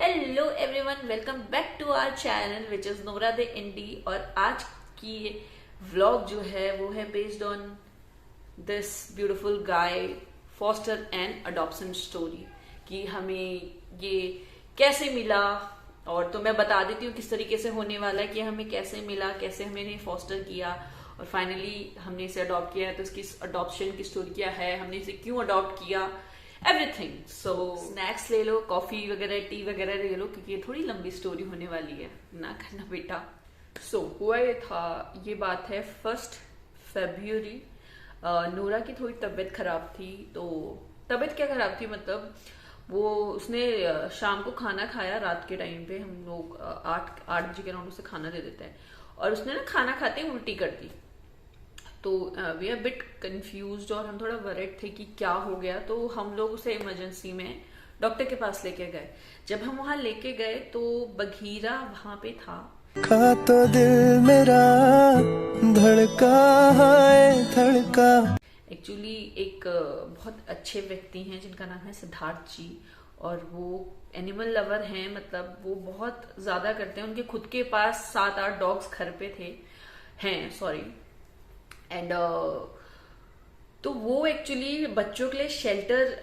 Hello everyone, welcome back to our channel which is Nora the Indie. और आज की vlog जो है वो है based on this beautiful guy foster and adoption story कि हमें ये कैसे मिला। और तो मैं बता देती हूँ किस तरीके से होने वाला है कि हमें कैसे मिला, कैसे हमने इन्हें फॉस्टर किया और फाइनली हमने इसे अडॉप्ट किया है। तो इसकी अडॉप्शन की स्टोरी क्या है, हमने इसे क्यों अडॉप्ट किया, एवरीथिंग। सो स्नैक्स ले लो, कॉफी वगैरह, टी वगैरह ले लो, क्योंकि ये थोड़ी लंबी स्टोरी होने वाली है, ना करना बेटा। सो हुआ ये था, ये बात है 1 फरवरी। नूरा की थोड़ी तबीयत खराब थी। तो तबीयत क्या खराब थी, मतलब वो उसने शाम को खाना खाया। रात के टाइम पे हम लोग 8 बजे के अराउंड उसे खाना दे देते हैं और उसने ना खाना खाते ही उल्टी कर दी। तो वी आर बिट कंफ्यूज्ड और हम थोड़ा वरिड थे कि क्या हो गया। तो हम लोग उसे इमरजेंसी में डॉक्टर के पास लेके गए। जब हम वहां लेके गए तो बघीरा वहां पे था। खा तो दिल मेरा धड़का है धड़का। एक्चुअली एक बहुत अच्छे व्यक्ति हैं जिनका नाम है सिद्धार्थ जी, और वो एनिमल लवर हैं। मतलब वो बहुत ज्यादा करते हैं। उनके खुद के पास 7-8 डॉग्स घर पे हैं सॉरी। एंड तो वो एक्चुअली बच्चों के लिए शेल्टर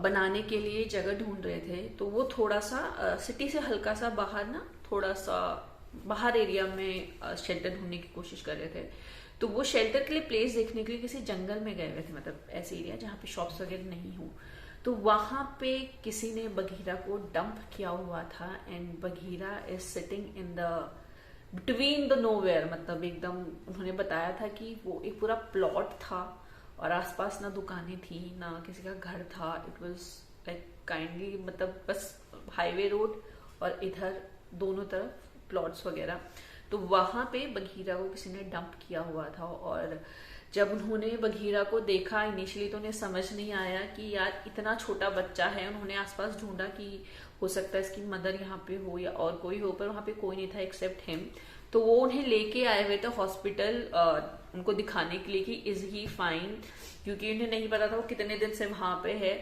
बनाने के लिए जगह ढूंढ रहे थे। तो वो थोड़ा सा सिटी से हल्का सा बाहर ना, थोड़ा सा बाहर एरिया में शेल्टर ढूंढने की कोशिश कर रहे थे। तो वो शेल्टर के लिए प्लेस देखने के लिए किसी जंगल में गए हुए थे, मतलब ऐसे एरिया जहाँ पे शॉप्स वगैरह नहीं हो। तो वहां पे किसी ने बघीरा को डंप किया हुआ था and Bagheera is sitting in the between the nowhere. मतलब एकदम उन्होंने बताया था कि वो एक पूरा प्लॉट था और आसपास ना दुकानें थी ना किसी का घर था। इट वाज लाइक काइंडली, मतलब बस हाईवे रोड और इधर दोनों तरफ प्लॉट्स वगैरह। तो वहां पे बघीरा को किसी ने डंप किया हुआ था। और जब उन्होंने बघीरा को देखा इनिशियली तो उन्हें समझ नहीं आया कि यार इतना छोटा बच्चा है। उन्होंने आसपास ढूंढा कि हो सकता है इसकी मदर यहाँ पे हो या और कोई हो, पर वहां पे कोई नहीं था एक्सेप्ट हिम। तो वो उन्हें लेके आए हुए थे हॉस्पिटल उनको दिखाने के लिए कि इज ही फाइन, क्योंकि उन्हें नहीं पता था वो कितने दिन से वहां पे है।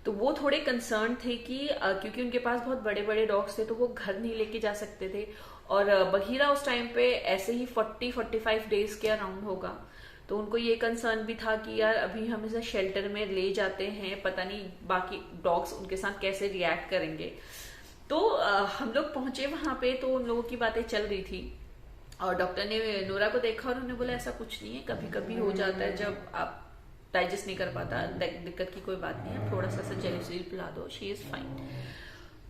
तो वो थोड़े कंसर्न थे कि क्योंकि उनके पास बहुत बड़े बड़े डॉग्स थे तो वो घर नहीं लेके जा सकते थे। और बघीरा उस टाइम पे ऐसे ही 40-45 डेज के अराउंड होगा। तो उनको ये कंसर्न भी था कि यार अभी हम इसे शेल्टर में ले जाते हैं, पता नहीं बाकी डॉग्स उनके साथ कैसे रिएक्ट करेंगे। तो हम लोग पहुंचे वहां पे तो उन लोगों की बातें चल रही थी और डॉक्टर ने नोरा को देखा और उन्होंने बोला ऐसा कुछ नहीं है, कभी कभी हो जाता है जब आप डाइजेस्ट नहीं कर पाता, दिक्कत की कोई बात नहीं है, थोड़ा सा जेलिसिल पिला दो, शी इज फाइन।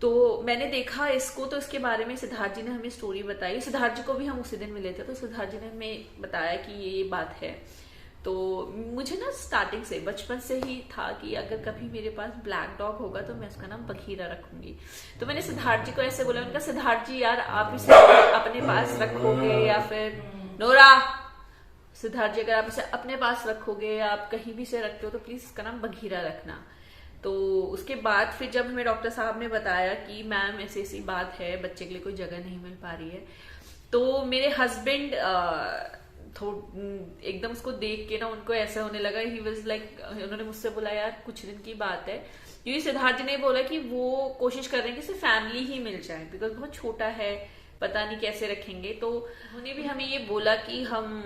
तो मैंने देखा इसको, तो इसके बारे में सिद्धार्थ जी ने हमें स्टोरी बताई। सिद्धार्थ जी को भी हम उसी दिन मिले थे, तो सिद्धार्थ जी ने हमें बताया कि ये बात है। तो मुझे ना स्टार्टिंग से बचपन से ही था कि अगर कभी मेरे पास ब्लैक डॉग होगा तो मैं उसका नाम बघीरा रखूंगी। तो मैंने सिद्धार्थ जी को ऐसे बोला, उनका सिद्धार्थ जी यार आप इसे अपने पास रखोगे या फिर नोरा, सिद्धार्थ जी अगर आप इसे अपने पास रखोगे या आप कहीं भी से रखते हो तो प्लीज इसका नाम बघीरा रखना। तो उसके बाद फिर जब हमें डॉक्टर साहब ने बताया कि मैम ऐसी ऐसी बात है, बच्चे के लिए कोई जगह नहीं मिल पा रही है, तो मेरे हस्बैंड एकदम उसको देख के ना उनको ऐसा होने लगा, ही वाज लाइक, उन्होंने मुझसे बोला यार कुछ दिन की बात है, क्योंकि सिद्धार्थ जी ने बोला कि वो कोशिश कर रहे हैं कि सिर्फ फैमिली ही मिल जाए बिकॉज बहुत छोटा है, पता नहीं कैसे रखेंगे। तो उन्होंने भी हमें ये बोला कि हम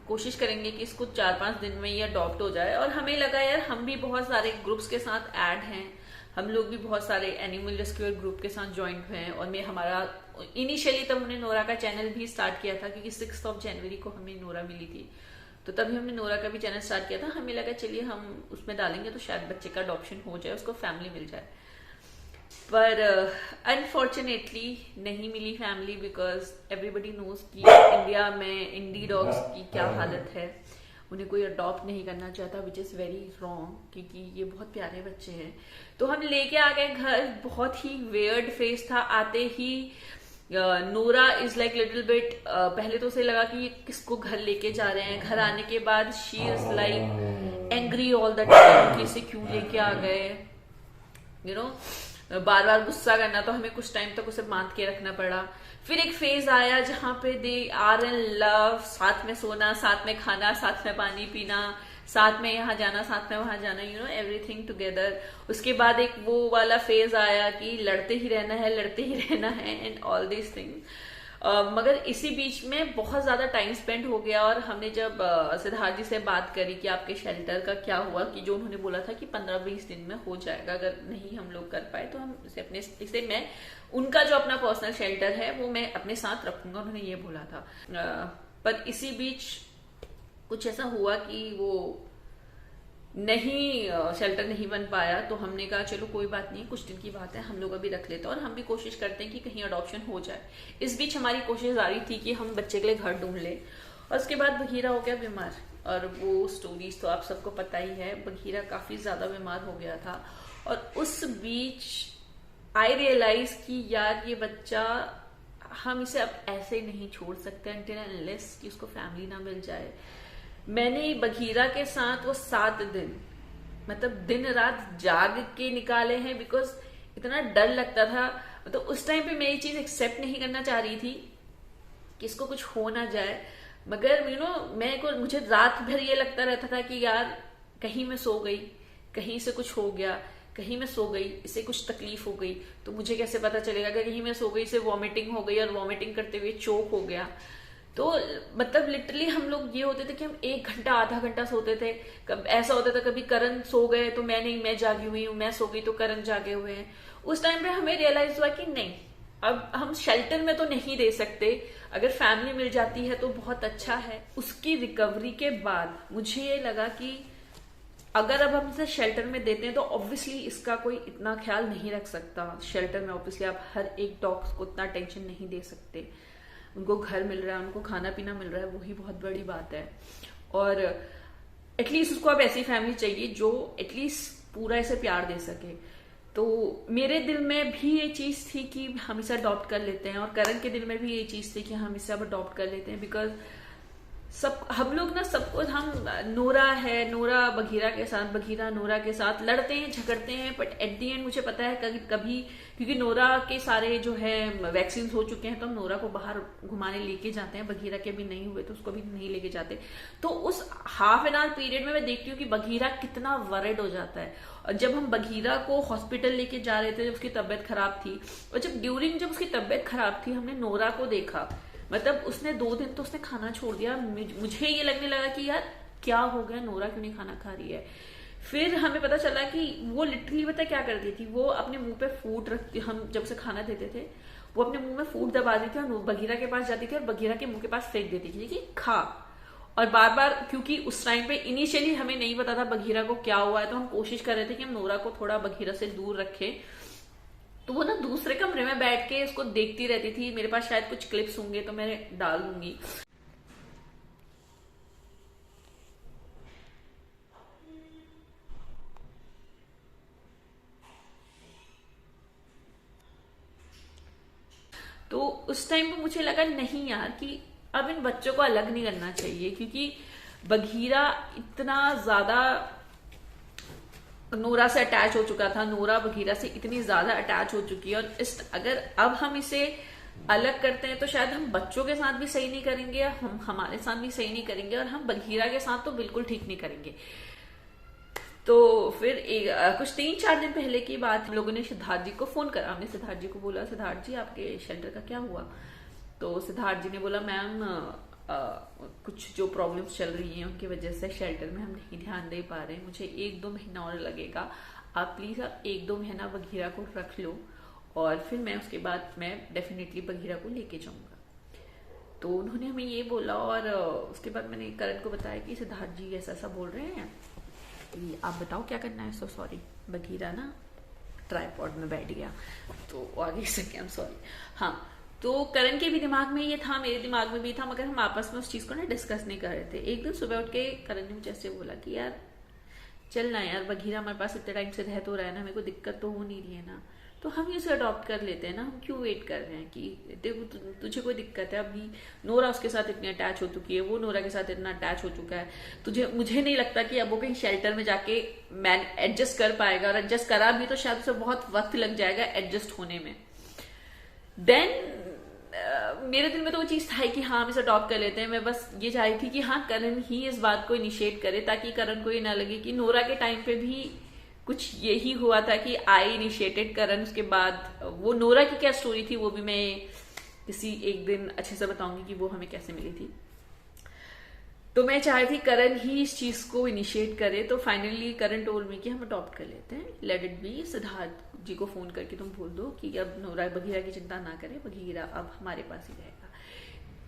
कोशिश करेंगे कि इसको 4-5 दिन में ये अडॉप्ट हो जाए। और हमें लगा यार हम भी बहुत सारे ग्रुप्स के साथ ऐड हैं, हम लोग भी बहुत सारे एनिमल रेस्क्यूअर ग्रुप के साथ ज्वाइंट हुए हैं। और मैं हमारा इनिशियली तब हमने नोरा का चैनल भी स्टार्ट किया था क्योंकि 6 जनवरी को हमें नोरा मिली थी, तो तभी हमने नोरा का भी चैनल स्टार्ट किया था। हमें लगा चलिए हम उसमें डालेंगे तो शायद बच्चे का अडॉप्शन हो जाए, उसको फैमिली मिल जाए। पर अनफॉर्चुनेटली नहीं मिली फैमिली बिकॉज एवरीबडी नोज कि इंडिया में इंडी डॉग्स की क्या हालत है, उन्हें कोई अडॉप्ट नहीं करना चाहता, विच इज वेरी रॉन्ग, क्योंकि ये बहुत प्यारे बच्चे हैं। तो हम लेके आ गए घर, बहुत ही वेयर्ड फेस था आते ही। Nora is like little bit, पहले तो उसे लगा कि ये किसको घर लेके जा रहे हैं। घर आने के बाद she is like angry all the time कि इसे क्यों लेके आ गए, यू नो, बार बार गुस्सा करना। तो हमें कुछ टाइम तक उसे बांध के रखना पड़ा। फिर एक फेज आया जहां पे दे आर इन लव, साथ में सोना, साथ में खाना, साथ में पानी पीना, साथ में यहाँ जाना, साथ में वहां जाना, यू नो, एवरीथिंग टुगेदर। उसके बाद एक वो वाला फेज आया कि लड़ते ही रहना है, लड़ते ही रहना है एंड ऑल दीज थिंग्स। मगर इसी बीच में बहुत ज्यादा टाइम स्पेंड हो गया। और हमने जब सिद्धार्थ जी से बात करी कि आपके शेल्टर का क्या हुआ, कि जो उन्होंने बोला था कि 15-20 दिन में हो जाएगा, अगर नहीं हम लोग कर पाए तो हम इसे मैं उनका जो अपना पर्सनल शेल्टर है वो मैं अपने साथ रखूंगा, उन्होंने ये बोला था। पर इसी बीच कुछ ऐसा हुआ कि वो नहीं, शेल्टर नहीं बन पाया। तो हमने कहा चलो कोई बात नहीं, कुछ दिन की बात है, हम लोग अभी रख लेते हैं और हम भी कोशिश करते हैं कि कहीं अडॉप्शन हो जाए। इस बीच हमारी कोशिश जारी थी कि हम बच्चे के लिए घर ढूंढ लें। और उसके बाद बघीरा हो गया बीमार, और वो स्टोरीज तो आप सबको पता ही है। बघीरा काफी ज्यादा बीमार हो गया था और उस बीच आई रियलाइज कि यार ये बच्चा, हम इसे अब ऐसे नहीं छोड़ सकते until and unless कि उसको फैमिली ना मिल जाए। मैंने बघीरा के साथ वो 7 दिन, मतलब दिन रात जाग के निकाले हैं, बिकॉज इतना डर लगता था। तो उस टाइम पे मैं ये चीज एक्सेप्ट नहीं करना चाह रही थी कि इसको कुछ हो ना जाए। मगर यू नो, मुझे रात भर ये लगता रहता था कि यार कहीं मैं सो गई, कहीं से कुछ हो गया, कहीं मैं सो गई, इसे कुछ तकलीफ हो गई तो मुझे कैसे पता चलेगा। कि कहीं मैं सो गई, इसे वॉमिटिंग हो गई और वॉमिटिंग करते हुए चोक हो गया। तो मतलब लिटरली हम लोग ये होते थे कि हम 1 घंटा आधा घंटा सोते थे। ऐसा होता था कभी करण सो गए तो मैं जागी हुई हूँ, मैं सो गई तो करण जागे हुए हैं। उस टाइम पे हमें रियलाइज हुआ कि नहीं, अब हम शेल्टर में तो नहीं दे सकते, अगर फैमिली मिल जाती है तो बहुत अच्छा है। उसकी रिकवरी के बाद मुझे ये लगा कि अगर अब हम इसे शेल्टर में देते हैं तो ऑब्वियसली इसका कोई इतना ख्याल नहीं रख सकता। शेल्टर में ऑब्वियसली आप हर एक डॉग को इतना टेंशन नहीं दे सकते। उनको घर मिल रहा है, उनको खाना पीना मिल रहा है, वही बहुत बड़ी बात है। और एटलीस्ट उसको अब ऐसी फैमिली चाहिए जो एटलीस्ट पूरा इसे प्यार दे सके। तो मेरे दिल में भी ये चीज थी कि हम इसे अडॉप्ट कर लेते हैं, और करण के दिल में भी ये चीज थी कि हम इसे अब अडॉप्ट कर लेते हैं। बिकॉज हम लोग ना सबको, हम नोरा है, नोरा बघीरा के साथ, बघीरा नोरा के साथ लड़ते हैं, झगड़ते हैं, बट एट दी एंड मुझे पता है कभी क्योंकि नोरा के सारे जो है वैक्सीन हो चुके हैं तो हम नोरा को बाहर घुमाने लेके जाते हैं। बघीरा के भी नहीं हुए तो उसको भी नहीं लेके जाते। तो उस हाफ एन आवर पीरियड में मैं देखती हूँ कि बघीरा कितना वरिड हो जाता है। और जब हम बघीरा को हॉस्पिटल लेके जा रहे थे, जब उसकी तबियत खराब थी, और जब उसकी तबियत खराब थी, हमने नोरा को देखा, मतलब उसने 2 दिन तो उसने खाना छोड़ दिया। मुझे ये लगने लगा कि यार क्या हो गया, नोरा क्यों नहीं खाना खा रही है। फिर हमें पता चला कि वो लिटरली पता क्या करती थी, वो अपने मुंह पे फूड रखती, हम जब उसे खाना देते थे वो अपने मुंह में फूड दबा देती थी और बघीरा के पास जाती थी और बघीरा के मुंह के पास फेंक देती थी कि खा। और बार बार, क्योंकि उस टाइम पे इनिशियली हमें नहीं पता था बघीरा को क्या हुआ है, तो हम कोशिश कर रहे थे कि हम नोरा को थोड़ा बघीरा से दूर रखें। तो वो ना दूसरे कमरे में बैठ के उसको देखती रहती थी। मेरे पास शायद कुछ क्लिप्स होंगे तो मैं डाल दूंगी। तो उस टाइम पे मुझे लगा नहीं यार, कि अब इन बच्चों को अलग नहीं करना चाहिए, क्योंकि बघीरा इतना ज्यादा नोरा से अटैच हो चुका था, नोरा बघीरा से इतनी ज्यादा अटैच हो चुकी है। और अगर अब हम इसे अलग करते हैं तो शायद हम बच्चों के साथ भी सही नहीं करेंगे, हम हमारे साथ भी सही नहीं करेंगे, और हम बघीरा के साथ तो बिल्कुल ठीक नहीं करेंगे। तो फिर कुछ 3-4 दिन पहले की बात, हम लोगों ने सिद्धार्थ जी को फोन करा। हमने सिद्धार्थ जी को बोला, सिद्धार्थ जी आपके शेल्टर का क्या हुआ। तो सिद्धार्थ जी ने बोला, मैम कुछ जो प्रॉब्लम्स चल रही हैं उनकी वजह से शेल्टर में हम नहीं ध्यान दे पा रहे हैं, मुझे 1-2 महीना और लगेगा, आप प्लीज 1-2 महीना बघीरा को रख लो, और फिर मैं उसके बाद मैं डेफिनेटली बघीरा को लेके जाऊंगा। तो उन्होंने हमें ये बोला, और उसके बाद मैंने करण को बताया कि सिद्धार्थ जी ऐसा ऐसा बोल रहे हैं, आप बताओ क्या करना है। सो सॉरी, बघीरा ना ट्राइपॉड में बैठ गया तो आगे से आई एम सॉरी। हाँ, तो करण के भी दिमाग में ये था, मेरे दिमाग में भी था, मगर हम आपस में उस चीज को ना डिस्कस नहीं कर रहे थे। एक दिन सुबह उठ के करण ने मुझे ऐसे बोला कि यार चल ना यार, बघीरा हमारे पास इतने टाइम से रह तो रहा है ना, मेरे को दिक्कत तो हो नहीं रही है ना, तो हम इसे अडॉप्ट कर लेते हैं ना, हम क्यों वेट कर रहे हैं कि देखो तुझे कोई दिक्कत है। अभी नोरा उसके साथ इतनी अटैच हो चुकी है, वो नोरा के साथ इतना अटैच हो चुका है, मुझे नहीं लगता कि अब वो कहीं शेल्टर में जाके मैन एडजस्ट कर पाएगा, और एडजस्ट करा भी तो शायद उसे बहुत वक्त लग जाएगा एडजस्ट होने में। देन मेरे दिल में तो वो चीज था कि हाँ हम इसे अडॉप्ट कर लेते हैं। मैं बस ये चाह रही थी कि हाँ करण ही इस बात को इनिशिएट करे, ताकि करण को ये ना लगे कि नोरा के टाइम पे भी कुछ यही हुआ था कि आई इनिशिएटेड करण। उसके बाद वो नोरा की क्या स्टोरी थी वो भी मैं किसी एक दिन अच्छे से बताऊंगी कि वो हमें कैसे मिली थी। तो मैं चाह रही थी करण ही इस चीज को इनिशिएट करे। तो फाइनली करण टोल्ड मी कि हम अडॉप्ट कर लेते हैं, लेट इट बी। सिद्धार्थ जी को फोन करके तुम बोल दो कि अब नोरा बघीरा की चिंता ना करे, बघीरा अब हमारे पास ही रहेगा।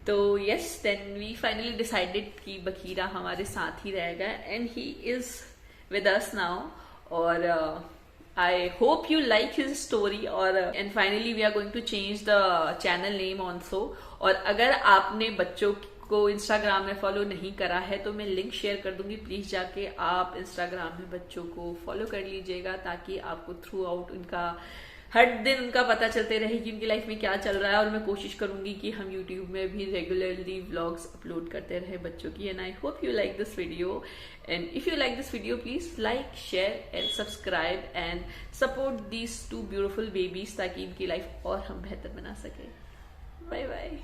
तो yes, then we finally decided कि बघीरा हमारे साथ ही रहेगा and he is with us now. और I hope you like his story. और and finally we are going to change the channel name also. और अगर आपने बच्चों को इंस्टाग्राम में फॉलो नहीं करा है तो मैं लिंक शेयर कर दूंगी, प्लीज जाके आप इंस्टाग्राम में बच्चों को फॉलो कर लीजिएगा, ताकि आपको थ्रू आउट उनका हर दिन उनका पता चलते रहे कि उनकी लाइफ में क्या चल रहा है। और मैं कोशिश करूंगी कि हम यूट्यूब में भी रेगुलरली व्लॉग्स अपलोड करते रहे बच्चों की। And I hope you like this video, and if you like this video please like, share and subscribe and support these 2 beautiful babies, ताकि इनकी लाइफ और हम बेहतर बना सके। Bye bye.